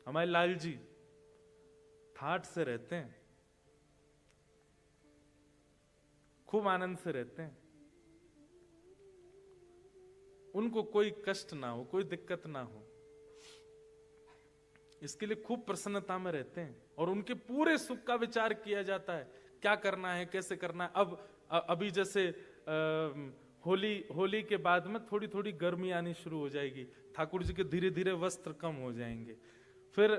हमारे लाल जी ठाठ से रहते हैं, खूब आनंद से रहते हैं, उनको कोई कष्ट ना हो, कोई दिक्कत ना हो, इसके लिए खूब प्रसन्नता में रहते हैं और उनके पूरे सुख का विचार किया जाता है, क्या करना है, कैसे करना है। अब अभी जैसे होली के बाद में थोड़ी थोड़ी गर्मी आनी शुरू हो जाएगी, ठाकुर जी के धीरे धीरे वस्त्र कम हो जाएंगे, फिर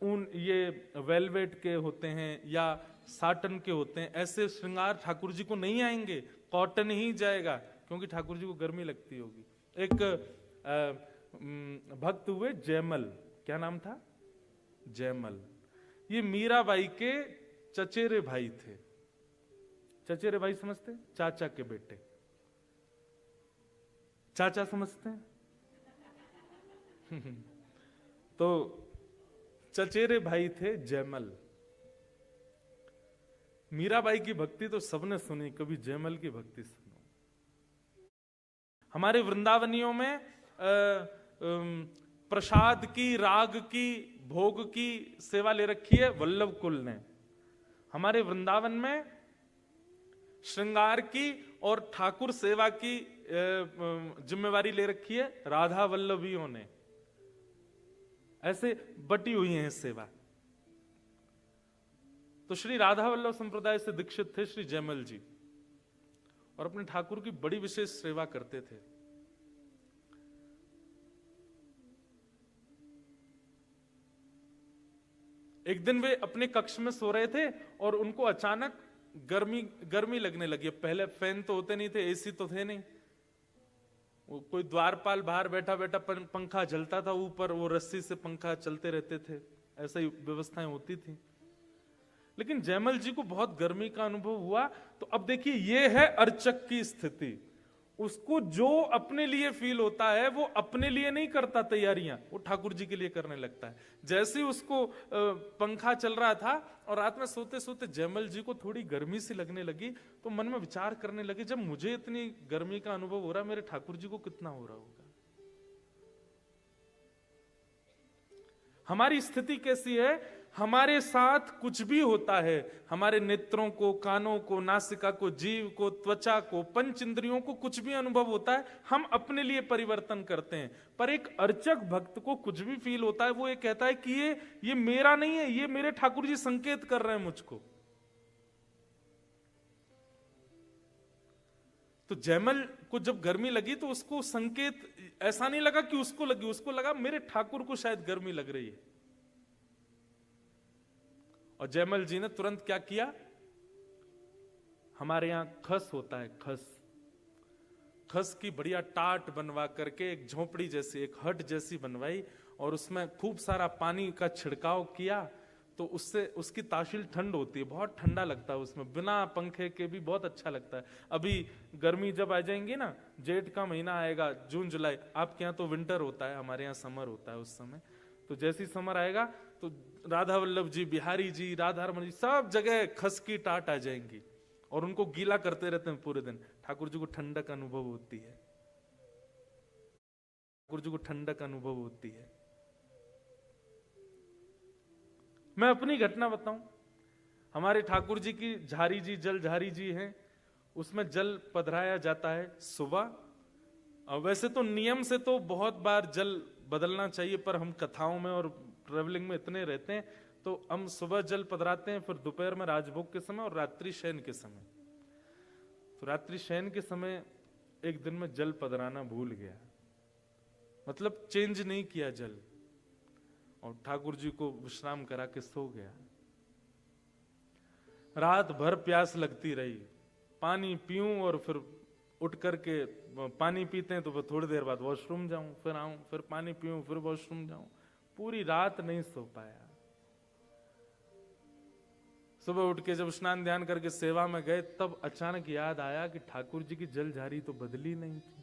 ऊन ये वेलवेट के होते हैं या साटन के होते हैं, ऐसे श्रृंगार ठाकुर जी को नहीं आएंगे, कॉटन ही जाएगा, क्योंकि ठाकुर जी को गर्मी लगती होगी। एक भक्त हुए जयमल, क्या नाम था, जयमल, ये मीराबाई के चचेरे भाई थे। चचेरे भाई समझते, चाचा के बेटे, चाचा समझते हैं तो चचेरे भाई थे जयमल। मीराबाई की भक्ति तो सबने सुनी, कभी जयमल की भक्ति सुनो। हमारे वृंदावनियों में प्रसाद की, राग की, भोग की सेवा ले रखी है वल्लभ कुल ने। हमारे वृंदावन में श्रृंगार की और ठाकुर सेवा की जिम्मेवारी ले रखी है राधा वल्लभियों ने। ऐसे बटी हुई है सेवा। तो श्री राधा वल्लभ संप्रदाय से दीक्षित थे श्री जयमल जी, और अपने ठाकुर की बड़ी विशेष सेवा करते थे। एक दिन वे अपने कक्ष में सो रहे थे और उनको अचानक गर्मी लगने लगी। पहले फैन तो होते नहीं थे, एसी तो थे नहीं, वो कोई द्वारपाल बाहर बैठा बैठा पंखा चलता था ऊपर, वो रस्सी से पंखा चलते रहते थे, ऐसा ही व्यवस्थाएं होती थी। लेकिन जयमल जी को बहुत गर्मी का अनुभव हुआ। तो अब देखिए, ये है अर्चक की स्थिति। उसको जो अपने लिए फील होता है वो अपने लिए नहीं करता तैयारियां, वो ठाकुर जी के लिए करने लगता है। जैसे ही उसको पंखा चल रहा था और रात में सोते सोते जयमल जी को थोड़ी गर्मी सी लगने लगी, तो मन में विचार करने लगे, जब मुझे इतनी गर्मी का अनुभव हो रहा है, मेरे ठाकुर जी को कितना हो रहा होगा। हमारी स्थिति कैसी है, हमारे साथ कुछ भी होता है, हमारे नेत्रों को, कानों को, नासिका को, जीव को, त्वचा को, पंच इंद्रियों को कुछ भी अनुभव होता है, हम अपने लिए परिवर्तन करते हैं। पर एक अर्चक भक्त को कुछ भी फील होता है, वो ये कहता है कि ये मेरा नहीं है, ये मेरे ठाकुर जी संकेत कर रहे हैं मुझको। तो जयमल को जब गर्मी लगी तो उसको संकेत ऐसा नहीं लगा कि उसको लगी, उसको लगा मेरे ठाकुर को शायद गर्मी लग रही है। और जयमल जी ने तुरंत क्या किया, हमारे यहां खस होता है, खस की बढ़िया टाट बनवा करके एक झोपड़ी जैसी, एक हट जैसी बनवाई और उसमें खूब सारा पानी का छिड़काव किया। तो उससे उसकी तासील ठंड होती है, बहुत ठंडा लगता है उसमें, बिना पंखे के भी बहुत अच्छा लगता है। अभी गर्मी जब आ जाएंगी ना, जेठ का महीना आएगा, जून जुलाई, आपके यहाँ तो विंटर होता है, हमारे यहाँ समर होता है उस समय। तो जैसी समर आएगा तो राधा वल्लभ जी, बिहारी जी, राधा रमन जी, सब जगह खस की टाट आ जाएंगी और उनको गीला करते रहते हैं पूरे दिन। ठाकुर जी को ठंडक अनुभव होती है, ठाकुर जी को ठंडक अनुभव होती है। मैं अपनी घटना बताऊं, हमारे ठाकुर जी की झारी जी, जल झारी जी हैं, उसमें जल पधराया जाता है सुबह। वैसे तो नियम से तो बहुत बार जल बदलना चाहिए, पर हम कथाओं में और ट्रेवलिंग में इतने रहते हैं, तो हम सुबह जल पधराते हैं, फिर दोपहर में राजभोग के समय और रात्रि शयन के समय। तो रात्रि शयन के समय एक दिन में जल पधराना भूल गया, मतलब चेंज नहीं किया जल, और ठाकुर जी को विश्राम करा के सो गया। रात भर प्यास लगती रही, पानी पीऊं और फिर उठ करके पानी पीते हैं तो फिर थोड़ी देर बाद वॉशरूम जाऊं, फिर आऊं, फिर पानी पीऊं, फिर वॉशरूम जाऊं, पूरी रात नहीं सो पाया। सुबह उठ के जब स्नान ध्यान करके सेवा में गए, तब अचानक याद आया कि ठाकुर जी की जल झारी तो बदली नहीं थी।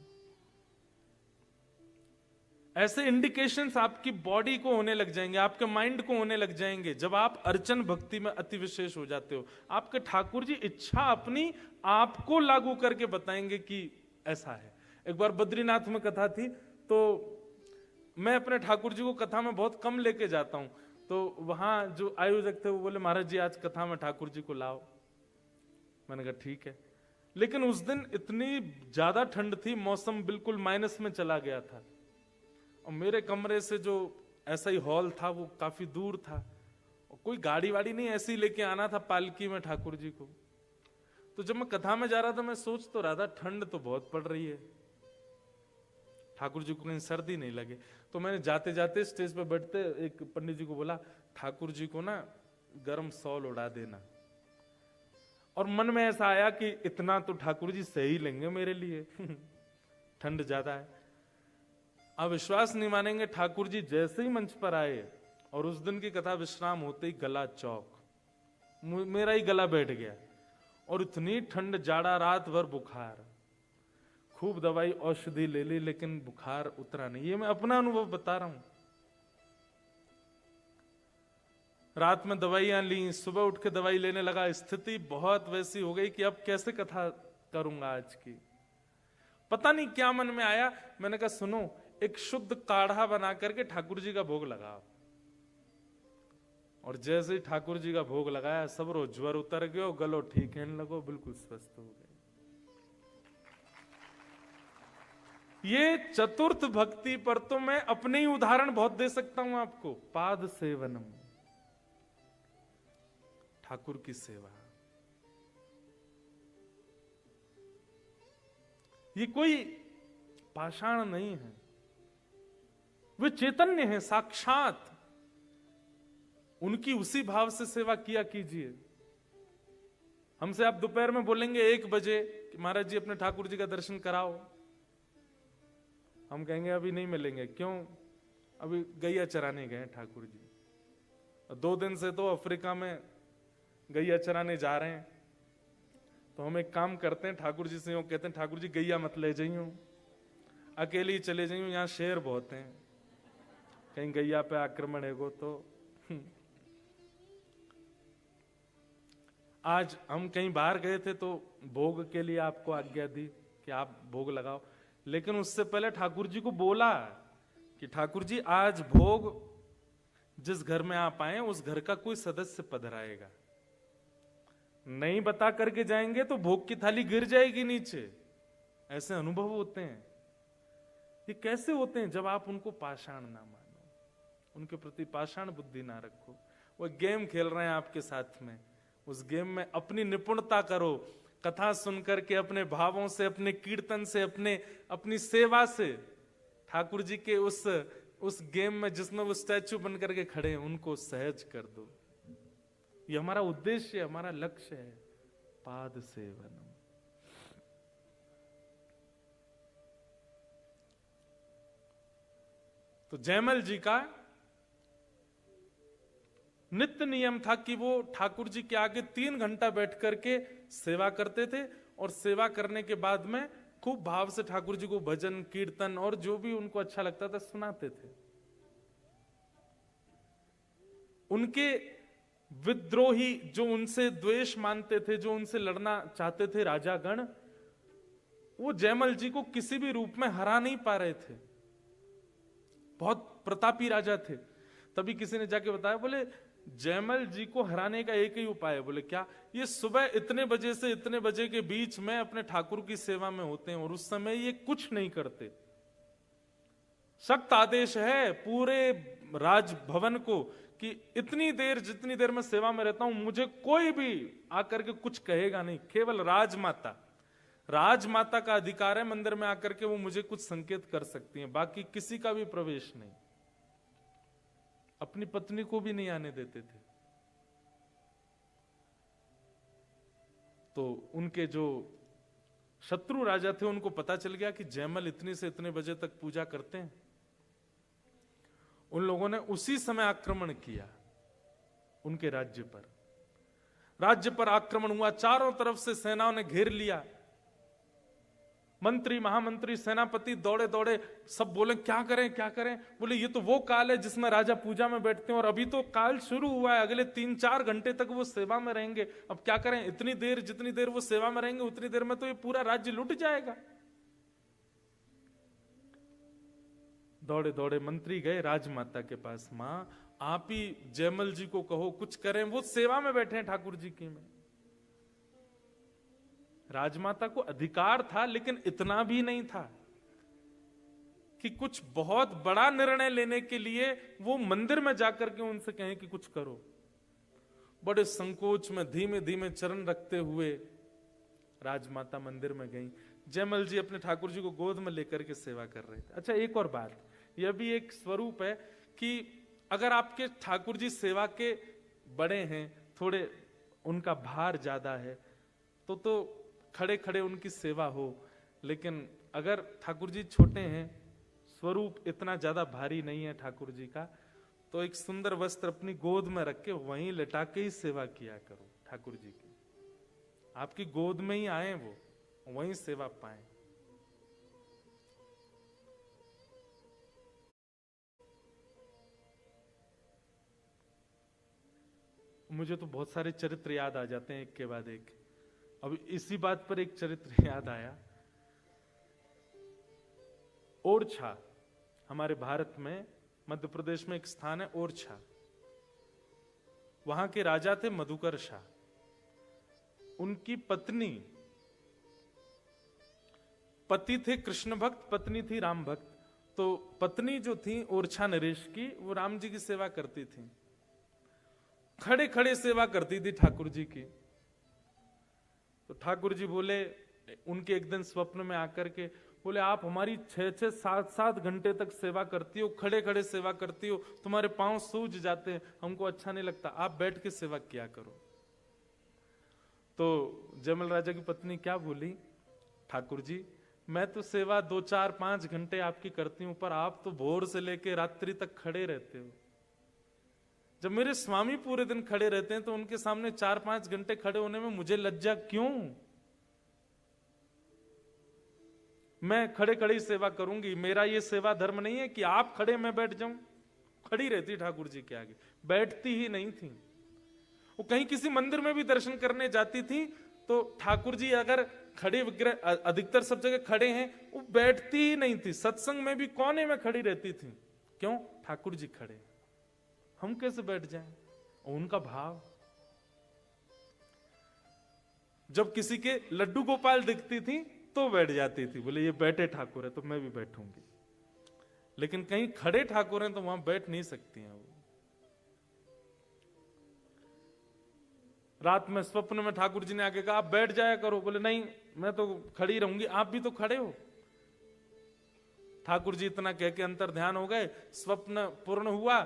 ऐसे इंडिकेशंस आपकी बॉडी को होने लग जाएंगे, आपके माइंड को होने लग जाएंगे जब आप अर्चन भक्ति में अति विशेष हो जाते हो। आपके ठाकुर जी इच्छा अपनी आपको लागू करके बताएंगे कि ऐसा है। एक बार बद्रीनाथ में कथा थी, तो मैं अपने ठाकुर जी को कथा में बहुत कम लेके जाता हूं, तो वहां जो आयोजक थे वो बोले महाराज जी आज कथा में ठाकुर जी को लाओ। मैंने कहा ठीक है। लेकिन उस दिन इतनी ज्यादा ठंड थी, मौसम बिल्कुल माइनस में चला गया था, और मेरे कमरे से जो ऐसा ही हॉल था वो काफी दूर था, और कोई गाड़ी वाड़ी नहीं, ऐसे ही लेके आना था पालकी में ठाकुर जी को। तो जब मैं कथा में जा रहा था मैं सोच तो रहा था ठंड तो बहुत पड़ रही है, ठाकुर जी को कहीं सर्दी नहीं लगे। तो मैंने जाते जाते स्टेज पे बैठते एक पंडित जी को बोला ठाकुर जी को ना गर्म शॉल उड़ा देना। और मन में ऐसा आया कि इतना तो ठाकुर जी सही लेंगे मेरे लिए ठंड ज्यादा है। आप विश्वास नहीं मानेंगे, ठाकुर जी जैसे ही मंच पर आए और उस दिन की कथा विश्राम होते ही गला चौक, मेरा ही गला बैठ गया, और इतनी ठंड, जाड़ा, रात भर बुखार, खूब दवाई औषधि ले ली लेकिन बुखार उतरा नहीं। ये मैं अपना अनुभव बता रहा हूं। रात में दवाइयां ली, सुबह उठ के दवाई लेने लगा, स्थिति बहुत वैसी हो गई कि अब कैसे कथा करूंगा आज की। पता नहीं क्या मन में आया, मैंने कहा सुनो एक शुद्ध काढ़ा बना करके ठाकुर जी का भोग लगाओ। और जैसे ही ठाकुर जी का भोग लगाया सब रो ज्वर उतर गयो, गलो ठीक है लगो, बिल्कुल स्वस्थ हो गए। ये चतुर्थ भक्ति पर तो मैं अपने ही उदाहरण बहुत दे सकता हूं आपको। पाद सेवनम, ठाकुर की सेवा, ये कोई पाषाण नहीं है, वे चैतन्य है साक्षात। उनकी उसी भाव से सेवा किया कीजिए। हमसे आप दोपहर में बोलेंगे 1 बजे कि महाराज जी अपने ठाकुर जी का दर्शन कराओ, हम कहेंगे अभी नहीं मिलेंगे। क्यों? अभी गैया चराने गए ठाकुर जी, 2 दिन से तो अफ्रीका में गैया चराने जा रहे हैं। तो हम एक काम करते हैं, ठाकुर जी से यूं कहते हैं ठाकुर जी गैया मत ले जाइयो, अकेले ही चले जाइयो, यहाँ शेर बहुत हैं, कहीं गैया पे आक्रमण है तो। आज हम कहीं बाहर गए थे तो भोग के लिए आपको आज्ञा दी कि आप भोग लगाओ, लेकिन उससे पहले ठाकुर जी को बोला कि ठाकुर जी आज भोग जिस घर में आप आए उस घर का कोई सदस्य पधराएगा। नहीं बता करके जाएंगे तो भोग की थाली गिर जाएगी नीचे। ऐसे अनुभव होते हैं। ये कैसे होते हैं? जब आप उनको पाषाण ना मानो, उनके प्रति पाषाण बुद्धि ना रखो। वो गेम खेल रहे हैं आपके साथ में, उस गेम में अपनी निपुणता करो। कथा सुनकर के अपने भावों से, अपने कीर्तन से, अपनी सेवा से ठाकुर जी के उस गेम में जिसमें वो स्टैचू बन करके खड़े हैं उनको सहज कर दो। ये हमारा उद्देश्य, हमारा लक्ष्य है। पाद सेवनम। तो जयमल जी का नित्य नियम था कि वो ठाकुर जी के आगे 3 घंटा बैठ करके सेवा करते थे, और सेवा करने के बाद में खूब भाव से ठाकुर जी को भजन, कीर्तन और जो भी उनको अच्छा लगता था सुनाते थे। उनके विद्रोही, जो उनसे द्वेष मानते थे, जो उनसे लड़ना चाहते थे राजागण, वो जयमल जी को किसी भी रूप में हरा नहीं पा रहे थे। बहुत प्रतापी राजा थे। तभी किसी ने जाके बताया, बोले जयमल जी को हराने का एक ही उपाय है। बोले क्या? ये सुबह इतने बजे से इतने बजे के बीच में अपने ठाकुर की सेवा में होते हैं और उस समय ये कुछ नहीं करते। सख्त आदेश है पूरे राजभवन को कि इतनी देर, जितनी देर मैं सेवा में रहता हूं, मुझे कोई भी आकर के कुछ कहेगा नहीं। केवल राजमाता का अधिकार है मंदिर में आकर के वो मुझे कुछ संकेत कर सकती हैं, बाकी किसी का भी प्रवेश नहीं। अपनी पत्नी को भी नहीं आने देते थे। तो उनके जो शत्रु राजा थे उनको पता चल गया कि जयमल इतने से इतने बजे तक पूजा करते हैं। उन लोगों ने उसी समय आक्रमण किया उनके राज्य पर। राज्य पर आक्रमण हुआ, चारों तरफ से सेनाओं ने घेर लिया। मंत्री, महामंत्री, सेनापति दौड़े दौड़े, सब बोले क्या करें क्या करें। बोले ये तो वो काल है जिसमें राजा पूजा में बैठते हैं और अभी तो काल शुरू हुआ है, अगले 3-4 घंटे तक वो सेवा में रहेंगे। अब क्या करें? इतनी देर, जितनी देर वो सेवा में रहेंगे उतनी देर में तो ये पूरा राज्य लुट जाएगा। दौड़े दौड़े मंत्री गए राजमाता के पास, मां आप ही जयमल जी को कहो कुछ करें, वो सेवा में बैठे हैं ठाकुर जी की में। राजमाता को अधिकार था, लेकिन इतना भी नहीं था कि कुछ बहुत बड़ा निर्णय लेने के लिए वो मंदिर में जाकर के उनसे कहें कि कुछ करो। बड़े संकोच में धीमे धीमे चरण रखते हुए राजमाता मंदिर में गई। जयमल जी अपने ठाकुर जी को गोद में लेकर के सेवा कर रहे थे। अच्छा, एक और बात, यह भी एक स्वरूप है कि अगर आपके ठाकुर जी सेवा के बड़े हैं, थोड़े उनका भार ज्यादा है, तो खड़े खड़े उनकी सेवा हो। लेकिन अगर ठाकुर जी छोटे हैं, स्वरूप इतना ज्यादा भारी नहीं है ठाकुर जी का, तो एक सुंदर वस्त्र अपनी गोद में रख के वहीं लेटा के ही सेवा किया करो ठाकुर जी की। आपकी गोद में ही आए वो, वहीं सेवा पाए। मुझे तो बहुत सारे चरित्र याद आ जाते हैं एक के बाद एक। अब इसी बात पर एक चरित्र याद आया। ओरछा, हमारे भारत में मध्य प्रदेश में एक स्थान है ओरछा। वहां के राजा थे मधुकर शाह। उनकी पत्नी, पति थे कृष्ण भक्त, पत्नी थी राम भक्त। तो पत्नी जो थी ओरछा नरेश की, वो राम जी की सेवा करती थी, खड़े खड़े सेवा करती थी ठाकुर जी की। तो ठाकुर जी बोले, उनके एक दिन स्वप्न में आकर के बोले, आप हमारी 6-6, 7-7 घंटे तक सेवा करती हो, खड़े खड़े सेवा करती हो, तुम्हारे पांव सूज जाते हैं, हमको अच्छा नहीं लगता, आप बैठ के सेवा किया करो। तो जयमल राजा की पत्नी क्या बोली, ठाकुर जी मैं तो सेवा 2, 4, 5 घंटे आपकी करती हूं, पर आप तो भोर से लेके रात्रि तक खड़े रहते हो। जब मेरे स्वामी पूरे दिन खड़े रहते हैं तो उनके सामने 4-5 घंटे खड़े होने में मुझे लज्जा क्यों? मैं खड़े खड़े ही सेवा करूंगी। मेरा ये सेवा धर्म नहीं है कि आप खड़े मैं बैठ जाऊं। खड़ी रहती ठाकुर जी के आगे, बैठती ही नहीं थी। वो कहीं किसी मंदिर में भी दर्शन करने जाती थी तो ठाकुर जी अगर खड़े विग्रह, अधिकतर सब जगह खड़े हैं, वो बैठती ही नहीं थी। सत्संग में भी कोने में खड़ी रहती थी। क्यों? ठाकुर जी खड़े, हम कैसे बैठ जाएं? उनका भाव। जब किसी के लड्डू गोपाल दिखती थी तो बैठ जाती थी, बोले ये बैठे ठाकुर है तो मैं भी बैठूंगी। लेकिन कहीं खड़े ठाकुर हैं तो वहां बैठ नहीं सकती हैं वो। रात में स्वप्न में ठाकुर जी ने आके कहा आप बैठ जाया करो, बोले नहीं मैं तो खड़ी रहूंगी। आप भी तो खड़े हो। ठाकुर जी इतना कह के अंतर ध्यान हो गए। स्वप्न पूर्ण हुआ,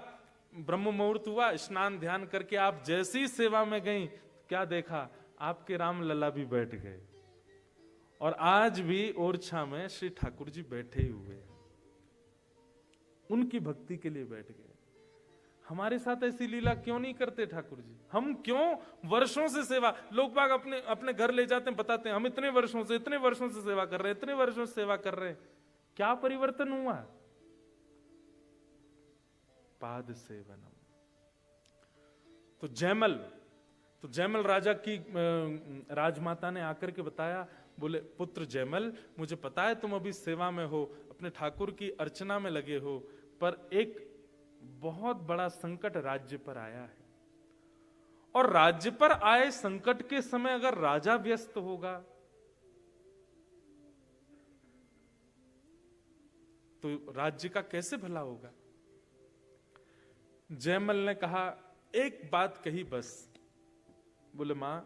ब्रह्म मुहूर्त हुआ, स्नान ध्यान करके आप जैसी सेवा में गई, क्या देखा, आपके राम लला भी बैठ गए। और आज भी ओरछा में श्री ठाकुर जी बैठे हुए हैं, उनकी भक्ति के लिए बैठ गए। हमारे साथ ऐसी लीला क्यों नहीं करते ठाकुर जी? हम क्यों वर्षों से सेवा, लोग बाग अपने अपने घर ले जाते हैं, बताते हैं हम इतने वर्षों से सेवा कर रहे हैं, इतने वर्षों से सेवा कर रहे हैं। क्या परिवर्तन हुआ? पाद सेवनम। तो जयमल राजा की राजमाता ने आकर के बताया, बोले पुत्र जयमल, मुझे पता है तुम अभी सेवा में हो, अपने ठाकुर की अर्चना में लगे हो, पर एक बहुत बड़ा संकट राज्य पर आया है। और राज्य पर आए संकट के समय अगर राजा व्यस्त होगा तो राज्य का कैसे भला होगा? जयमल ने कहा, एक बात कही बस। बोले मां,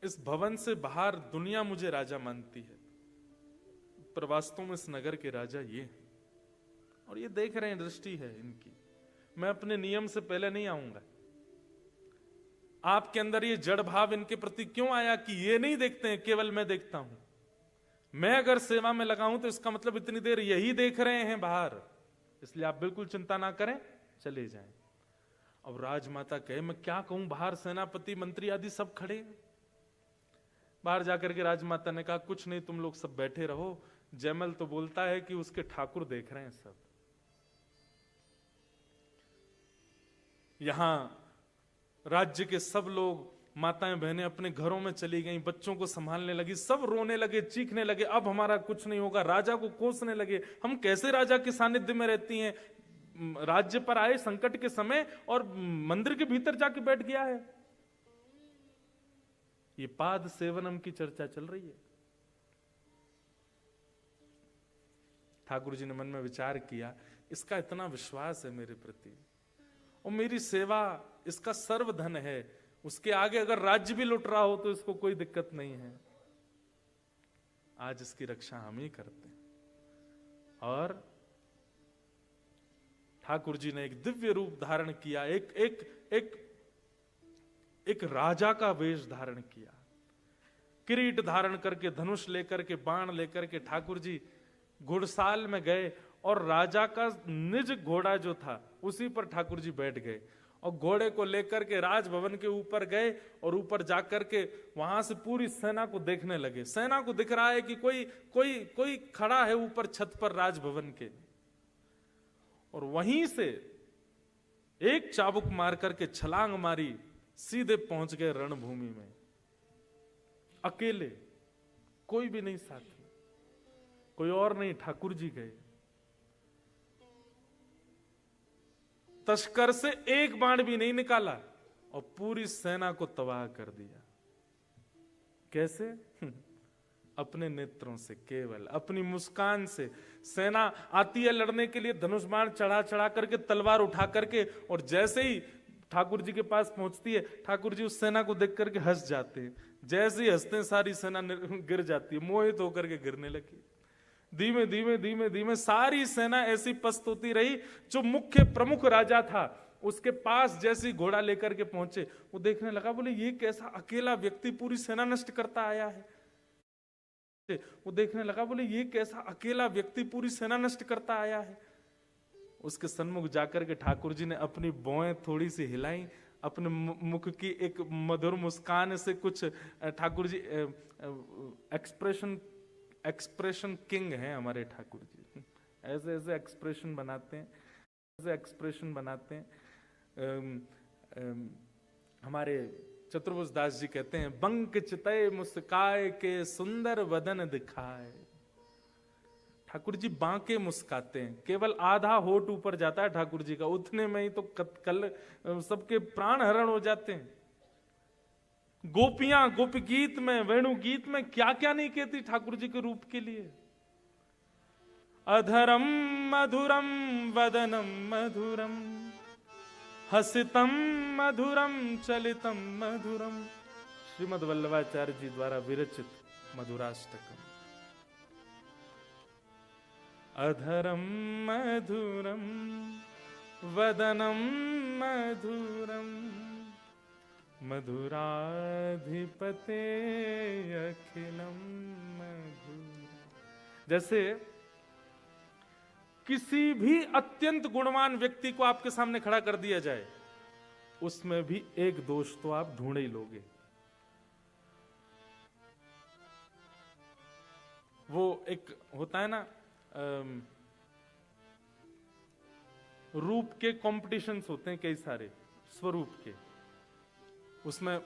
इस भवन से बाहर दुनिया मुझे राजा मानती है, पर वास्तव में इस नगर के राजा ये हैं। और ये देख रहे हैं, दृष्टि है इनकी। मैं अपने नियम से पहले नहीं आऊंगा। आपके अंदर ये जड़ भाव इनके प्रति क्यों आया कि ये नहीं देखते हैं, केवल मैं देखता हूं। मैं अगर सेवा में लगा हूं तो इसका मतलब इतनी देर यही देख रहे हैं बाहर, इसलिए आप बिल्कुल चिंता ना करें, चले जाएं। अब राजमाता कहे, मैं क्या कहूं, बाहर सेनापति मंत्री आदि सब खड़े हैं। बाहर जाकर के राजमाता ने कहा, कुछ नहीं, तुम लोग सब बैठे रहो। जयमल तो बोलता है कि उसके ठाकुर देख रहे हैं सब। यहां राज्य के सब लोग माताएं बहनें अपने घरों में चली गईं, बच्चों को संभालने लगी, सब रोने लगे, चीखने लगे, अब हमारा कुछ नहीं होगा। राजा को कोसने लगे, हम कैसे राजा के सानिध्य में रहती हैं, राज्य पर आए संकट के समय और मंदिर के भीतर जाके बैठ गया है। ये पाद सेवनम की चर्चा चल रही है। ठाकुर जी ने मन में विचार किया, इसका इतना विश्वास है मेरे प्रति और मेरी सेवा इसका सर्वधन है, उसके आगे अगर राज्य भी लुट रहा हो तो इसको कोई दिक्कत नहीं है, आज इसकी रक्षा हम ही करते हैं। और ठाकुर जी ने एक दिव्य रूप धारण किया, एक राजा का वेश धारण किया, किरीट धारण करके, धनुष लेकर के, बाण लेकर के ठाकुर जी घुड़साल में गए और राजा का निज घोड़ा जो था उसी पर ठाकुर जी बैठ गए और घोड़े को लेकर के राजभवन के ऊपर गए और ऊपर जाकर के वहां से पूरी सेना को देखने लगे। सेना को दिख रहा है कि कोई खड़ा है ऊपर छत पर राजभवन के, और वहीं से एक चाबुक मार करके छलांग मारी, सीधे पहुंच गए रणभूमि में, अकेले, कोई भी नहीं साथी, कोई और नहीं, ठाकुर जी गए। तस्कर से एक बाण भी नहीं निकाला और पूरी सेना को तबाह कर दिया। कैसे? अपने नेत्रों से, केवल अपनी मुस्कान से। सेना आती है लड़ने के लिए, धनुष बाण चढ़ा चढ़ा करके, तलवार उठा करके, और जैसे ही ठाकुर जी के पास पहुंचती है, ठाकुर जी उस सेना को देख करके हंस जाते हैं। जैसे ही हंसते हैं सारी सेना गिर जाती है, मोहित होकर के गिरने लगी। धीमे धीमे धीमे धीमे सारी सेना ऐसी पस्त होती रही। जो मुख्य प्रमुख राजा था उसके पास जैसे घोड़ा लेकर के पहुंचे, वो देखने लगा, बोले ये कैसा अकेला व्यक्ति पूरी सेना नष्ट करता आया है। वो देखने लगा, बोले ये कैसा अकेला व्यक्ति पूरी सेना नष्ट करता आया है। उसके सन्मुख जाकर के ठाकुर जी ने अपनी भौहें थोड़ी सी हिलाई, अपने मुख की एक मधुर मुस्कान से कुछ, ठाकुर जी एक्सप्रेशन किंग हैं हमारे ठाकुर जी, ऐसे ऐसे एक्सप्रेशन बनाते हैं। हमारे चतुर्भुज दास जी कहते हैं, बंक चितय मुस्काए के सुंदर वदन दिखाए। ठाकुर जी बांके मुस्काते हैं, केवल आधा होठ ऊपर जाता है ठाकुर जी का, उतने में ही तो कल सबके प्राण हरण हो जाते हैं। गोपियां गोपी गीत में, वेणु गीत में क्या क्या नहीं कहती ठाकुर जी के रूप के लिए। अधरम मधुरम वदनम मधुरम हसितम मधुरम चलितम मधुरम। श्रीमद वल्लभाचार्य जी द्वारा विरचित मधुराष्टकम। अधरम मधुरम वदनम मधुरम मधुराधिपते अखिलम मधुरम। जैसे किसी भी अत्यंत गुणवान व्यक्ति को आपके सामने खड़ा कर दिया जाए, उसमें भी एक दोष तो आप ढूंढ ही लोगे। वो एक होता है ना, रूप के कॉम्पिटिशन्स होते हैं कई सारे, स्वरूप के, उसमें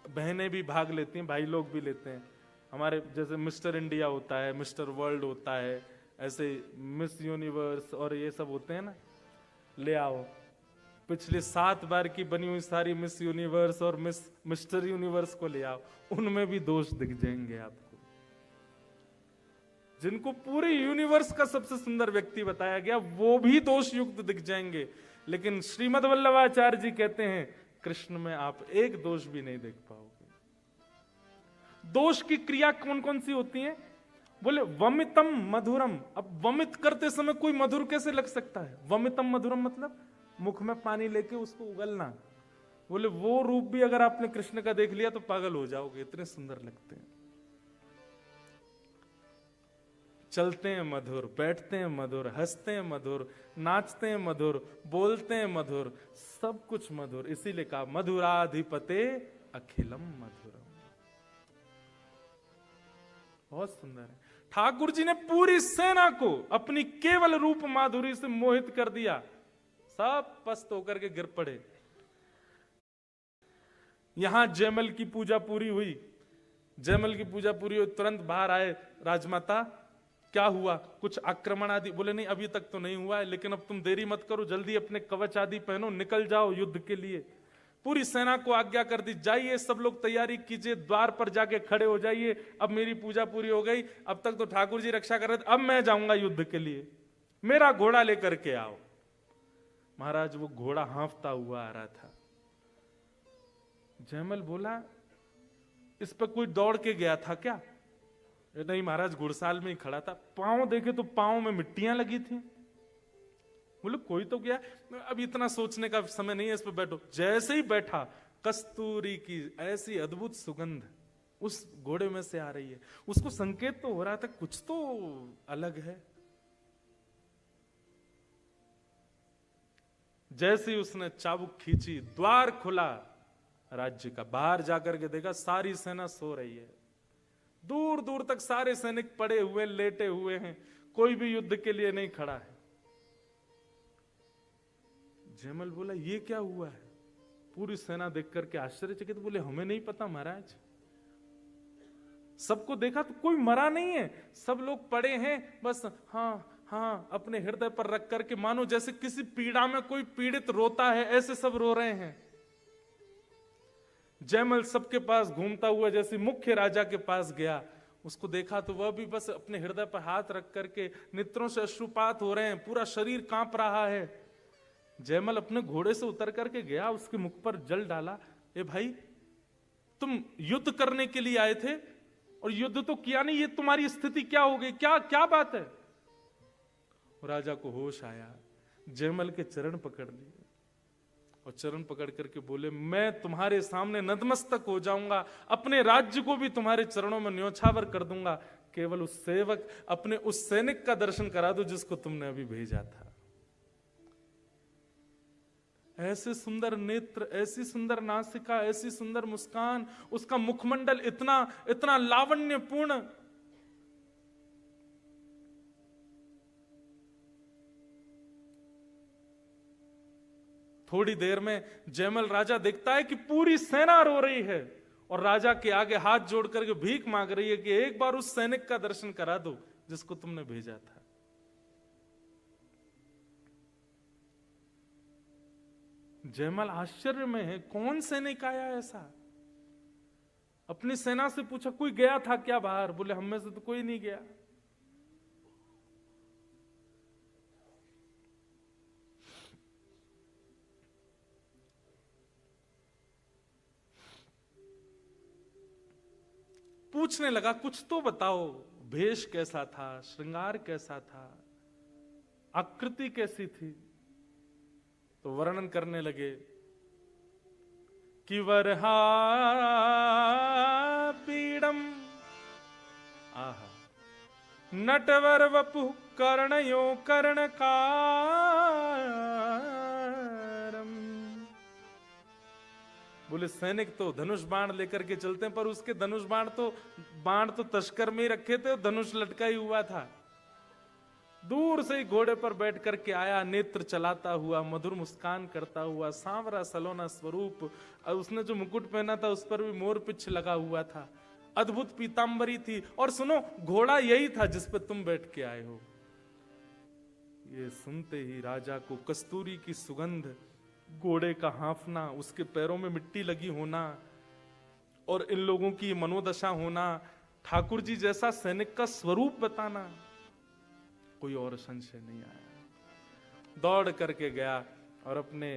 बहनें भी भाग लेती हैं, भाई लोग भी लेते हैं। हमारे जैसे मिस्टर इंडिया होता है, मिस्टर वर्ल्ड होता है, ऐसे मिस यूनिवर्स और ये सब होते हैं ना। ले आओ पिछले 7 बार की बनी हुई सारी मिस यूनिवर्स और मिस्टर यूनिवर्स को ले आओ, उनमें भी दोष दिख जाएंगे आपको। जिनको पूरे यूनिवर्स का सबसे सुंदर व्यक्ति बताया गया, वो भी दोष युक्त दिख जाएंगे। लेकिन श्रीमद वल्लभाचार्य जी कहते हैं, कृष्ण में आप एक दोष भी नहीं देख पाओगे। दोष की क्रिया कौन कौन सी होती है? बोले वमितम मधुरम। अब वमित करते समय कोई मधुर कैसे लग सकता है? वमितम मधुरम मतलब मुख में पानी लेके उसको उगलना। बोले वो रूप भी अगर आपने कृष्ण का देख लिया तो पागल हो जाओगे, इतने सुंदर लगते हैं। चलते हैं मधुर, बैठते हैं मधुर, हंसते हैं मधुर, नाचते हैं मधुर, बोलते हैं मधुर, सब कुछ मधुर। इसीलिए कहा मधुराधिपते अखिलम मधुरम। बहुत सुंदर है। ठाकुर जी ने पूरी सेना को अपनी केवल रूप माधुरी से मोहित कर दिया, सब पस्त होकर के गिर पड़े। यहां जयमल की पूजा पूरी हुई, जयमल की पूजा पूरी हुई, तुरंत बाहर आए राजमाता, क्या हुआ, कुछ आक्रमण आदि? बोले नहीं अभी तक तो नहीं हुआ है, लेकिन अब तुम देरी मत करो, जल्दी अपने कवच आदि पहनो, निकल जाओ युद्ध के लिए। पूरी सेना को आज्ञा कर दी, जाइए सब लोग तैयारी कीजिए, द्वार पर जाके खड़े हो जाइए, अब मेरी पूजा पूरी हो गई, अब तक तो ठाकुर जी रक्षा कर रहे थे, अब मैं जाऊंगा युद्ध के लिए, मेरा घोड़ा लेकर के आओ। महाराज वो घोड़ा हाँफता हुआ आ रहा था। जयमल बोला इस पर कोई दौड़ के गया था क्या? नहीं महाराज, घुड़साल में ही खड़ा था। पांव देखे तो पांव में मिट्टियां लगी थी। बोले कोई तो गया, अब इतना सोचने का समय नहीं है, इस पर बैठो। जैसे ही बैठा, कस्तूरी की ऐसी अद्भुत सुगंध उस घोड़े में से आ रही है। उसको संकेत तो हो रहा था कुछ तो अलग है। जैसे ही उसने चाबुक खींची, द्वार खुला राज्य का, बाहर जाकर के देखा सारी सेना सो रही है, दूर दूर तक सारे सैनिक पड़े हुए लेटे हुए हैं, कोई भी युद्ध के लिए नहीं खड़ा है। जयमल बोला ये क्या हुआ है? पूरी सेना देख करके आश्चर्यचकित, बोले हमें नहीं पता महाराज, सबको देखा तो कोई मरा नहीं है, सब लोग पड़े हैं बस, हाँ हाँ अपने हृदय पर रख करके, मानो जैसे किसी पीड़ा में कोई पीड़ित रोता है, ऐसे सब रो रहे हैं। जयमल सबके पास घूमता हुआ जैसे मुख्य राजा के पास गया, उसको देखा तो वह भी बस अपने हृदय पर हाथ रख करके नेत्रों से अश्रुपात हो रहे हैं, पूरा शरीर कांप रहा है। जयमल अपने घोड़े से उतर करके गया, उसके मुख पर जल डाला, ए भाई तुम युद्ध करने के लिए आए थे और युद्ध तो किया नहीं, ये तुम्हारी स्थिति क्या हो गई, क्या क्या बात है? राजा को होश आया, जयमल के चरण पकड़ लिए और चरण पकड़ करके बोले मैं तुम्हारे सामने नतमस्तक हो जाऊंगा, अपने राज्य को भी तुम्हारे चरणों में न्योछावर कर दूंगा, केवल उस सेवक अपने उस सैनिक का दर्शन करा दो जिसको तुमने अभी भेजा था। ऐसे सुंदर नेत्र, ऐसी सुंदर नासिका, ऐसी सुंदर मुस्कान, उसका मुखमंडल इतना इतना लावण्यपूर्ण। थोड़ी देर में जयमल राजा देखता है कि पूरी सेना रो रही है और राजा के आगे हाथ जोड़ करके भीख मांग रही है कि एक बार उस सैनिक का दर्शन करा दो जिसको तुमने भेजा था। जयमल आश्चर्य में है, कौन सैनिक आया ऐसा? अपनी सेना से पूछा कोई गया था क्या बाहर? बोले हम में से तो कोई नहीं गया। पूछने लगा कुछ तो बताओ, भेष कैसा था, श्रृंगार कैसा था, आकृति कैसी थी? तो वर्णन करने लगे कि वरहा पीड़म आहा नटवर वपु कर्णयो कर्णकारम। बोले सैनिक तो धनुष बाण लेकर के चलते हैं, पर उसके धनुष बाण तो तस्कर में ही रखे थे, धनुष लटका ही हुआ था। दूर से ही घोड़े पर बैठ करके आया, नेत्र चलाता हुआ, मधुर मुस्कान करता हुआ, सांवरा सलोना स्वरूप, और उसने जो मुकुट पहना था उस पर भी मोर पिछ लगा हुआ था, अद्भुत पीतांबरी थी। और सुनो, घोड़ा यही था जिस पर तुम बैठ के आए हो। ये सुनते ही राजा को कस्तूरी की सुगंध, घोड़े का हाँफना, उसके पैरों में मिट्टी लगी होना और इन लोगों की मनोदशा होना, ठाकुर जी जैसा सैनिक का स्वरूप बताना, कोई और संशय नहीं आया। दौड़ करके गया और अपने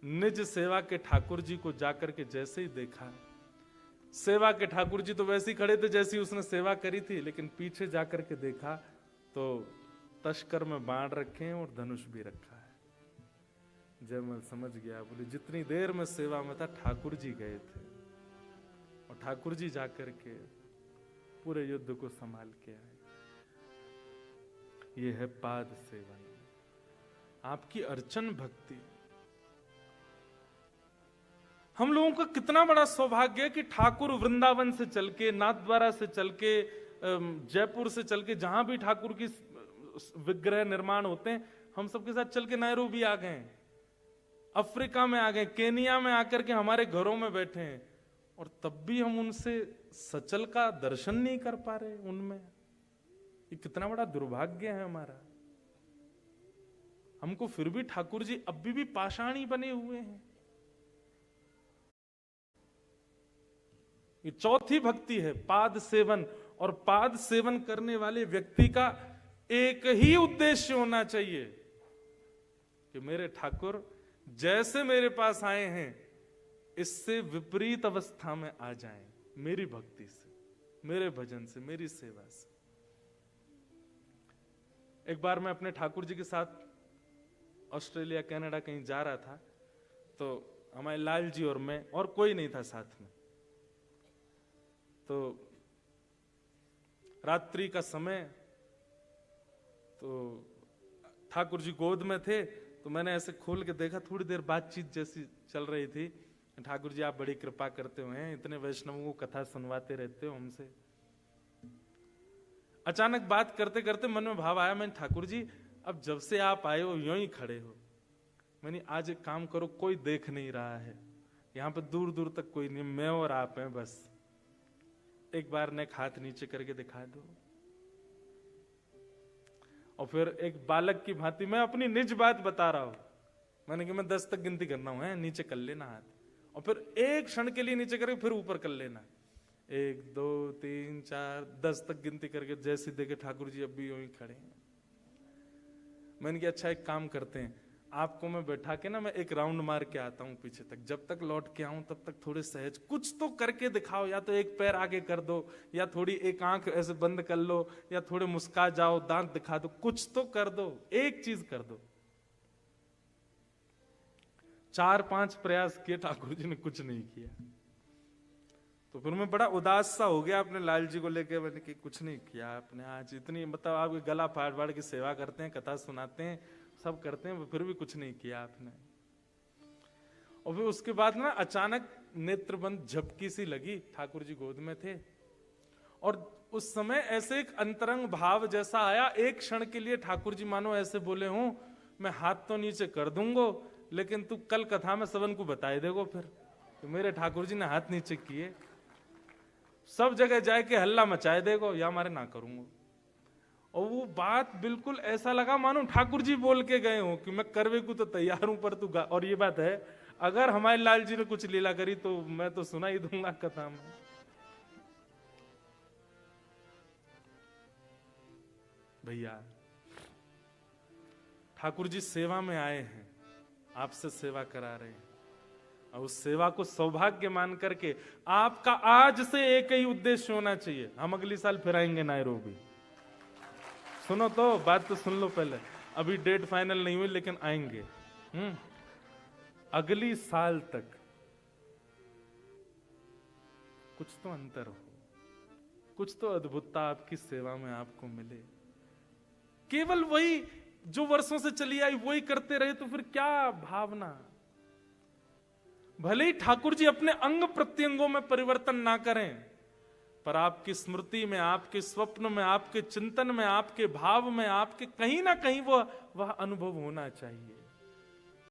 निज सेवा के ठाकुर जी को जाकर के जैसे ही देखा, सेवा के ठाकुर जी तो वैसे ही खड़े थे जैसी उसने सेवा करी थी, लेकिन पीछे जाकर के देखा तो तस्कर में बाण रखे हैं और धनुष भी रखा है। जयमल समझ गया, बोले जितनी देर में सेवा में था ठाकुर जी गए थे और ठाकुर जी जाकर के पूरे युद्ध को संभाल के आए। ये है पाद सेवन, आपकी अर्चन भक्ति। हम लोगों का कितना बड़ा सौभाग्य है कि ठाकुर वृंदावन से चल के, नाथद्वारा से चल के, जयपुर से चल के, जहां भी ठाकुर की विग्रह निर्माण होते हैं, हम सबके साथ चल के नैरोबी आ गए। अफ्रीका में आ गए, केनिया में आकर के हमारे घरों में बैठे हैं, और तब भी हम उनसे सचल का दर्शन नहीं कर पा रहे उनमें। ये कितना बड़ा दुर्भाग्य है हमारा। हमको फिर भी ठाकुर जी अभी भी पाषाणी बने हुए हैं। ये चौथी भक्ति है, पाद सेवन। और पाद सेवन करने वाले व्यक्ति का एक ही उद्देश्य होना चाहिए कि मेरे ठाकुर जैसे मेरे पास आए हैं इससे विपरीत अवस्था में आ जाएं, मेरी भक्ति से, मेरे भजन से, मेरी सेवा से। एक बार मैं अपने ठाकुर जी के साथ ऑस्ट्रेलिया कनाडा कहीं जा रहा था, तो हमारे लाल जी और मैं, और कोई नहीं था साथ में। तो रात्रि का समय, तो ठाकुर जी गोद में थे, तो मैंने ऐसे खोल के देखा, थोड़ी देर बातचीत जैसी चल रही थी। ठाकुर जी आप बड़ी कृपा करते हुए, इतने वैष्णवों को कथा सुनवाते रहते हो हमसे। अचानक बात करते करते मन में भाव आया, मैंने ठाकुर जी अब जब से आप आए हो यूं ही खड़े हो। मैंने आज एक काम करो, कोई देख नहीं रहा है यहाँ पे, दूर दूर तक कोई नहीं, मैं और आप हैं बस, एक बार नेक हाथ नीचे करके दिखा दो। और फिर एक बालक की भांति मैं अपनी निज बात बता रहा हूं, मैंने कि मैं 10 तक गिनती करना हूं, नीचे कर लेना हाथ, और फिर एक क्षण के लिए नीचे करके फिर ऊपर कर लेना, 1 2 3 4 10 तक गिनती करके। जैसे देखे ठाकुर जी अब भी यूं ही खड़े हैं। मैंने कहा अच्छा एक काम करते हैं, आपको मैं बैठा के ना मैं एक राउंड मार के आता हूं पीछे तक, जब तक लौट के आऊं तब तक थोड़े सहज कुछ तो करके दिखाओ, या तो एक पैर आगे कर दो, या थोड़ी एक आंख ऐसे बंद कर लो, या थोड़े मुस्का जाओ, दांत दिखा दो, कुछ तो कर दो, एक चीज कर दो। 4-5 प्रयास किए, ठाकुर जी ने कुछ नहीं किया। तो फिर मैं बड़ा उदास सा हो गया अपने लाल जी को लेके। मैंने कि कुछ नहीं किया आपने आज, इतनी मतलब आपके गला फाड़ फाड़ की सेवा करते हैं, कथा सुनाते हैं, सब करते हैं, फिर भी कुछ नहीं किया आपने। और फिर उसके बाद ना अचानक नेत्रबंद झपकी सी लगी, ठाकुर जी गोद में थे, और उस समय ऐसे एक अंतरंग भाव जैसा आया, एक क्षण के लिए ठाकुर जी मानो ऐसे बोले हूं, मैं हाथ तो नीचे कर दूंगा लेकिन तू कल कथा में सबन को बताए देगो। फिर तो मेरे ठाकुर जी ने हाथ नीचे किए, सब जगह जाके हल्ला मचाए देगो, या मारे ना करूंगा। और वो बात बिल्कुल ऐसा लगा मानो ठाकुर जी बोल के गए हो कि मैं करवे को तो तैयार हूं, पर तू गा। और ये बात है, अगर हमारे लाल जी ने कुछ लीला करी तो मैं तो सुना ही दूंगा कथा में। भैया ठाकुर जी सेवा में आए हैं, आपसे सेवा करा रहे हैं, और उस सेवा को सौभाग्य मान करके आपका आज से एक ही उद्देश्य होना चाहिए। हम अगली साल फिर आएंगे नायरोबी। सुनो तो, बात तो सुन लो पहले, अभी डेट फाइनल नहीं हुई लेकिन आएंगे। अगली साल तक कुछ तो अंतर हो, कुछ तो अद्भुतता आपकी सेवा में आपको मिले। केवल वही जो वर्षों से चली आई वही करते रहे तो फिर क्या भावना। भले ही ठाकुर जी अपने अंग प्रत्यंगों में परिवर्तन ना करें, पर आपकी स्मृति में, आपके स्वप्न में, आपके चिंतन में, आपके भाव में, आपके कहीं ना कहीं वह अनुभव होना चाहिए।